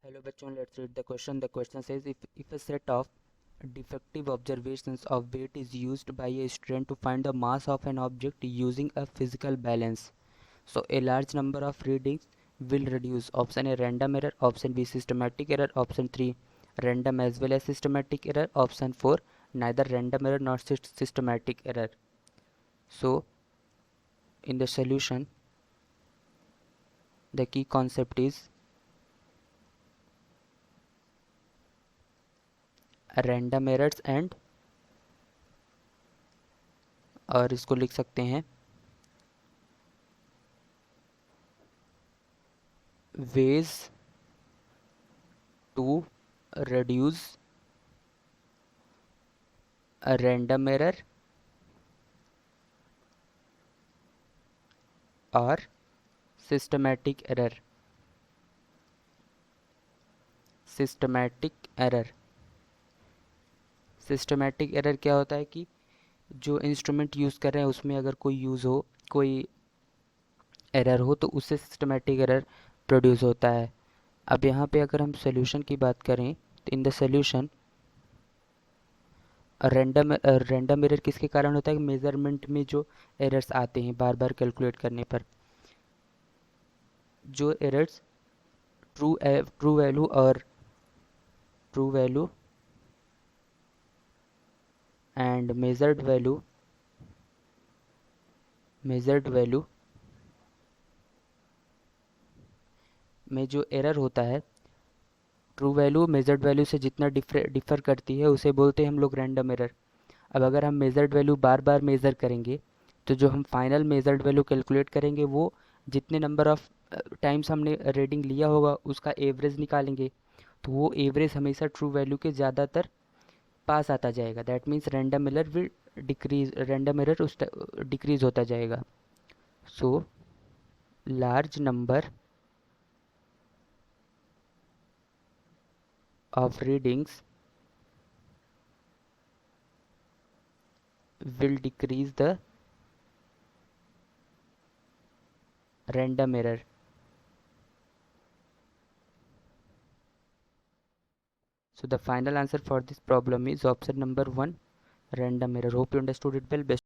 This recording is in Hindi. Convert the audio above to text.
Hello बच्चों, let's read the question. The question says if a set of defective observations of weight is used by a student to find the mass of an object using a physical balance, so a large number of readings will reduce. Option A random error, option B systematic error, option 3 random as well as systematic error, option 4 neither random error nor systematic error. So in the solution, the key concept is random errors and, और इसको लिख सकते हैं ways to reduce a random error or systematic error. Systematic error क्या होता है कि जो इंस्ट्रूमेंट यूज़ कर रहे हैं उसमें अगर कोई एरर हो तो उससे सिस्टमैटिक एरर प्रोड्यूस होता है. अब यहाँ पे अगर हम सोल्यूशन की बात करें तो in the solution random error किसके कारण होता है कि मेज़रमेंट में जो एरर्स आते हैं बार बार कैलकुलेट करने पर, जो errors true value and measured value में जो एरर होता है, ट्रू वैल्यू मेजर्ड वैल्यू से जितना डिफ़र करती है उसे बोलते हैं हम लोग रैंडम एरर. अब अगर हम मेजर्ड वैल्यू बार बार मेज़र करेंगे तो जो हम फाइनल मेजर्ड वैल्यू कैलकुलेट करेंगे वो जितने नंबर ऑफ टाइम्स हमने रीडिंग लिया होगा उसका एवरेज निकालेंगे, तो वो एवरेज हमेशा ट्रू वैल्यू के ज़्यादातर पास आता जाएगा. दैट मीन्स रैंडम एरर उस डिक्रीज होता जाएगा. So large number of readings will decrease the random error. So the final answer for this problem is option number 1, random error. Hope you understood it well. Best